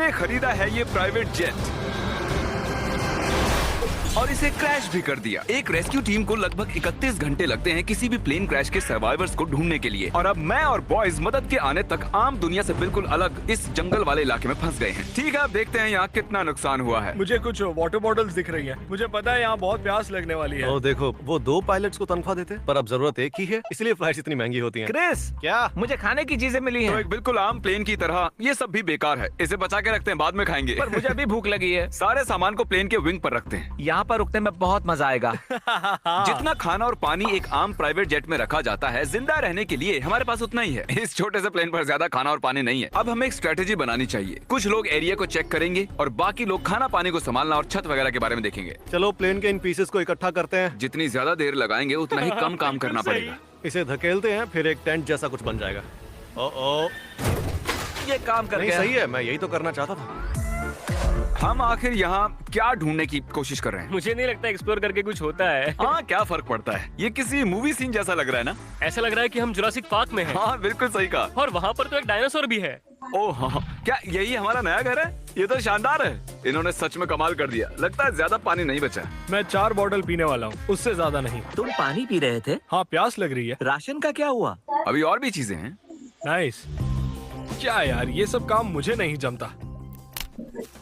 मैंने खरीदा है ये प्राइवेट जेट और इसे क्रैश भी कर दिया। एक रेस्क्यू टीम को लगभग 31 घंटे लगते हैं किसी भी प्लेन क्रैश के सर्वाइवर्स को ढूंढने के लिए। और अब मैं और बॉयज मदद के आने तक आम दुनिया से बिल्कुल अलग इस जंगल वाले इलाके में फंस गए हैं। ठीक है, अब देखते हैं यहाँ कितना नुकसान हुआ है। मुझे कुछ वाटर बॉटल्स दिख रही है। मुझे पता है यहाँ बहुत प्यास लगने वाली है। ओ देखो, वो 2 पायलट्स को तनख्वाह देते पर अब जरूरत एक ही है, इसलिए फ्लाइट्स इतनी महंगी होती हैं। क्रिस, क्या? मुझे खाने की चीजें मिली तो हैं। एक बिल्कुल आम प्लेन की तरह ये सब भी बेकार है। इसे बचा के रखते हैं, बाद में खाएंगे। पर मुझे अभी भूख लगी है। सारे सामान को प्लेन के विंग पर रखते हैं। यहाँ पर रुकने में बहुत मजा आएगा। जितना खाना और पानी एक आम प्राइवेट जेट में रखा जाता है, जिंदा रहने के लिए हमारे पास उतना ही है। इस छोटे से प्लेन पर ज्यादा खाना और पानी नहीं है। अब हमें एक स्ट्रेटेजी बनानी चाहिए। कुछ लोग एरिया को चेक करेंगे और बाकी लोग खाना पानी को संभालना और छत वगैरह के बारे में देखेंगे। चलो प्लेन के इन पीसेस को इकट्ठा करते हैं। जितनी ज्यादा देर लगाएंगे उतना ही कम काम करना पड़ेगा। इसे धकेलते हैं, फिर एक टेंट जैसा कुछ बन जाएगा। ओ ये काम कर नहीं, गया। सही है, मैं यही तो करना चाहता था। हम आखिर यहाँ क्या ढूंढने की कोशिश कर रहे हैं? मुझे नहीं लगता एक्सप्लोर करके कुछ होता है। हाँ, क्या फर्क पड़ता है? ये किसी मूवी सीन जैसा लग रहा है ना? ऐसा लग रहा है कि हम जुरासिक पार्क में हैं। हाँ, बिल्कुल सही कहा। और वहाँ पर तो एक डायनासोर भी है। ओह हाँ, क्या यही हमारा नया घर है? ये तो शानदार है। इन्होंने सच में कमाल कर दिया। लगता है ज्यादा पानी नहीं बचा। मैं 4 बॉटल पीने वाला हूँ, उससे ज्यादा नहीं। तुम पानी पी रहे थे? हाँ, प्यास लग रही है। राशन का क्या हुआ? अभी और भी चीजें हैं। नाइस। क्या यार, ये सब काम मुझे नहीं जमता।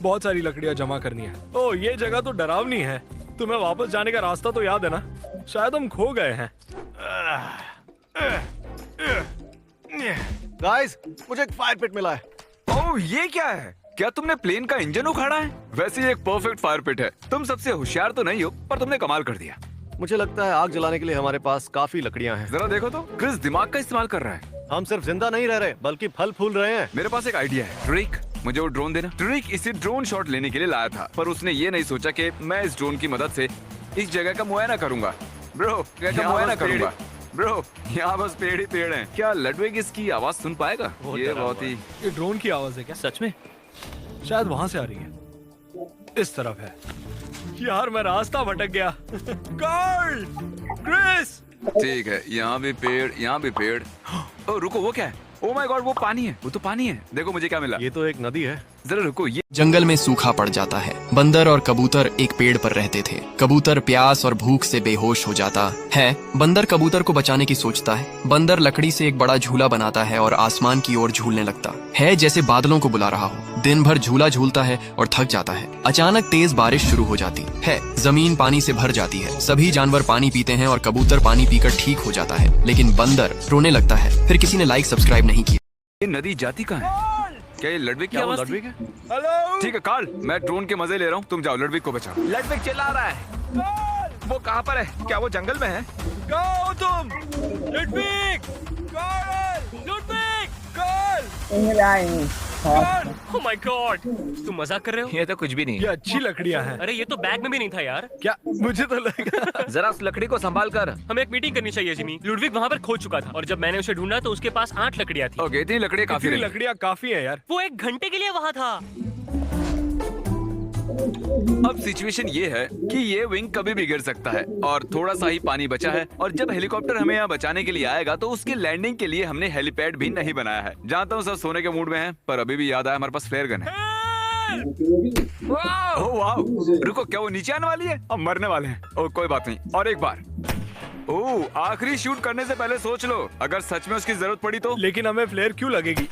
बहुत सारी लकड़ियाँ जमा करनी है। ओह, ये जगह तो डरावनी है। तुम्हें वापस जाने का रास्ता तो याद है ना? शायद हम खो गए हैं। गाइस, मुझे एक फायर पिट मिला है। ओह, ये क्या है? क्या तुमने प्लेन का इंजन उखाड़ा है? वैसे ये एक परफेक्ट फायर पिट है। तुम सबसे होशियार तो नहीं हो, पर तुमने कमाल कर दिया। मुझे लगता है आग जलाने के लिए हमारे पास काफी लकड़ियां हैं। जरा देखो तो, क्रिस दिमाग का इस्तेमाल कर रहा है। हम सिर्फ जिंदा नहीं रह रहे, बल्कि फल फूल रहे हैं। मेरे पास एक आइडिया है। ट्रिक, मुझे वो ड्रोन देना। ट्रिक इसे ड्रोन शॉट लेने के लिए लाया था, पर उसने ये नहीं सोचा कि मैं इस ड्रोन की मदद से इस जगह का मुआयना करूंगा। ब्रो, जगह का मुआयना करूंगा। ब्रो, यहाँ बस पेड़ ही पेड़ हैं। क्या लडविग इसकी आवाज सुन पाएगा? ये बहुत ही। ये ड्रोन की आवाज है क्या? सच में? शायद वहाँ से आ रही है। इस तरफ है। यार, मैं रास्ता भटक गया। कार्ल! क्रिस! ठीक है, यहाँ भी पेड़, यहाँ भी पेड़। ओ रुको, वो क्या है? ओ माय गॉड, वो पानी है। वो तो पानी है। देखो मुझे क्या मिला। ये तो एक नदी है। जरा रुको, ये जंगल में सूखा पड़ जाता है। बंदर और कबूतर एक पेड़ पर रहते थे। कबूतर प्यास और भूख से बेहोश हो जाता है। बंदर कबूतर को बचाने की सोचता है। बंदर लकड़ी से एक बड़ा झूला बनाता है और आसमान की ओर झूलने लगता है, जैसे बादलों को बुला रहा हो। दिन भर झूला झूलता है और थक जाता है। अचानक तेज बारिश शुरू हो जाती है। जमीन पानी से भर जाती है। सभी जानवर पानी पीते हैं और कबूतर पानी पीकर ठीक हो जाता है, लेकिन बंदर रोने लगता है। फिर किसी ने लाइक सब्सक्राइब नहीं किया। ये नदी जाती कहाँ है? क्या ये लडविग की क्या वो आवाज थी? लडविग है? हेलो! ठीक है कार्ल, मैं ड्रोन के मजे ले रहा हूँ। तुम जाओ, लडविग को बचाओ। लडविग चिल्ला रहा है। वो कहाँ पर है? क्या वो जंगल में है? कहाँ हो तुम? Ludwig! Karl! Ludwig! Karl! Oh my god, तुम मजाक कर रहे हो? ये तो कुछ भी नहीं ये है। अच्छी लकड़ियाँ हैं। अरे ये तो बैग में भी नहीं था यार। क्या? मुझे तो लगा। जरा उस लकड़ी को संभाल कर। हमें एक मीटिंग करनी चाहिए जिमी। लुडविग वहाँ पर खो चुका था और जब मैंने उसे ढूंढा तो उसके पास 8 लकड़ियाँ थी। ओके, इतनी लकड़ियाँ काफी इतनी रही। लकड़ियाँ काफी है यार। वो 1 घंटे के लिए वहाँ था। अब सिचुएशन ये है कि ये विंग कभी भी गिर सकता है और थोड़ा सा ही पानी बचा है। और जब हेलीकॉप्टर हमें यहाँ बचाने के लिए आएगा तो उसकी लैंडिंग के लिए हमने हेलीपैड भी नहीं बनाया है। जानता हूँ सब सोने के मूड में हैं, पर अभी भी याद आया हमारे पास फ्लेयर गन है। ओह वाह! रुको, क्या वो नीचे आने वाली है? अब मरने वाले हैं। ओह कोई बात नहीं, और एक बार। ओह, आखिरी शूट करने से पहले सोच लो, अगर सच में उसकी जरूरत पड़ी तो। लेकिन हमें फ्लेयर क्यों लगेगी?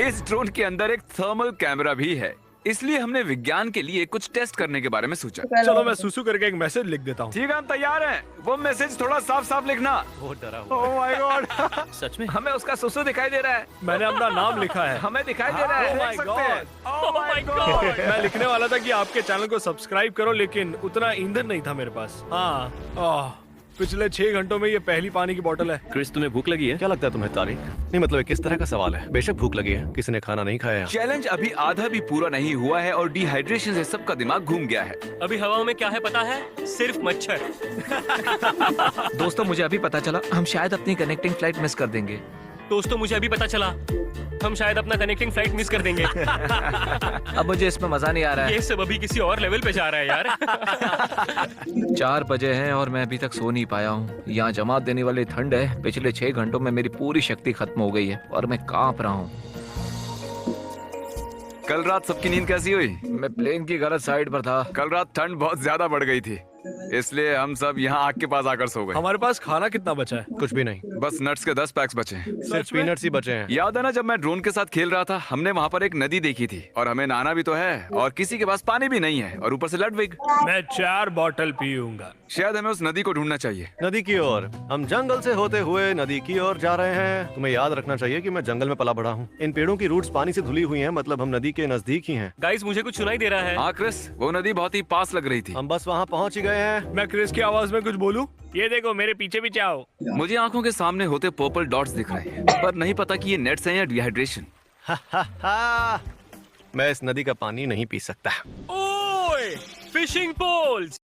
इस ड्रोन के अंदर एक थर्मल कैमरा भी है, इसलिए हमने विज्ञान के लिए कुछ टेस्ट करने के बारे में सोचा। चलो मैं सुसु करके एक मैसेज लिख देता हूँ। ठीक है, हम तैयार हैं। वो मैसेज थोड़ा साफ साफ लिखना। बहुत डरा हुआ। ओह माय गॉड! सच में? हमें उसका सुसु दिखाई दे रहा है। मैंने अपना नाम लिखा है। हमें दिखाई दे रहा है। Oh my देख सकते हैं। Oh my God! मैं लिखने वाला था कि आपके चैनल को सब्सक्राइब करो, लेकिन उतना ईंधन नहीं था मेरे पास। हाँ, पिछले 6 घंटों में ये पहली पानी की बोतल है। क्रिस, तुम्हें भूख लगी है? क्या लगता है तुम्हें तारीख? नहीं मतलब ये किस तरह का सवाल है? बेशक भूख लगी है, किसी ने खाना नहीं खाया। चैलेंज अभी आधा भी पूरा नहीं हुआ है और डिहाइड्रेशन से सबका दिमाग घूम गया है। अभी हवा में क्या है पता है? सिर्फ मच्छर। दोस्तों, मुझे अभी पता चला हम शायद अपनी कनेक्टिंग फ्लाइट मिस कर देंगे। दोस्तों, मुझे अभी पता चला हम शायद अपना कनेक्टिंग फ्लाइट मिस कर देंगे। अब मुझे इसमें मजा नहीं आ रहा है। ये सब अभी किसी और लेवल पे जा रहा है यार। 4 बजे हैं और मैं अभी तक सो नहीं पाया हूँ। यहाँ जमात देने वाली ठंड है। पिछले 6 घंटों में मेरी पूरी शक्ति खत्म हो गई है और मैं कांप रहा हूँ। कल रात सबकी नींद कैसी हुई? मैं प्लेन की गलत साइड पर था। कल रात ठंड बहुत ज्यादा बढ़ गई थी, इसलिए हम सब यहाँ आग के पास आकर सो गए। हमारे पास खाना कितना बचा है? कुछ भी नहीं, बस नट्स के 10 पैक्स बचे हैं। सिर्फ पीनट्स ही बचे हैं। याद है ना जब मैं ड्रोन के साथ खेल रहा था, हमने वहाँ पर एक नदी देखी थी और हमें नहाना भी तो है और किसी के पास पानी भी नहीं है और ऊपर से लडविग। मैं 4 बॉटल पीऊंगा। शायद हमें उस नदी को ढूंढना चाहिए। नदी की ओर। हम जंगल से होते हुए नदी की ओर जा रहे हैं। तुम्हें याद रखना चाहिए कि मैं जंगल में पला बड़ा हूँ। इन पेड़ों की रूट्स पानी से धुली हुई हैं, मतलब हम नदी के नजदीक ही हैं। गाइस मुझे कुछ सुनाई दे रहा है। हाँ क्रिस, वो नदी बहुत ही पास लग रही थी। हम बस वहाँ पहुँच ही गए हैं। मैं क्रिस की आवाज में कुछ बोलूं? ये देखो मेरे पीछे पीछे आओ। मुझे आंखों के सामने होते पर्पल डॉट्स दिख रहे हैं, पर नहीं पता कि ये नेट्स हैं या डिहाइड्रेशन। मैं इस नदी का पानी नहीं पी सकता। ओए फिशिंग पोल्स।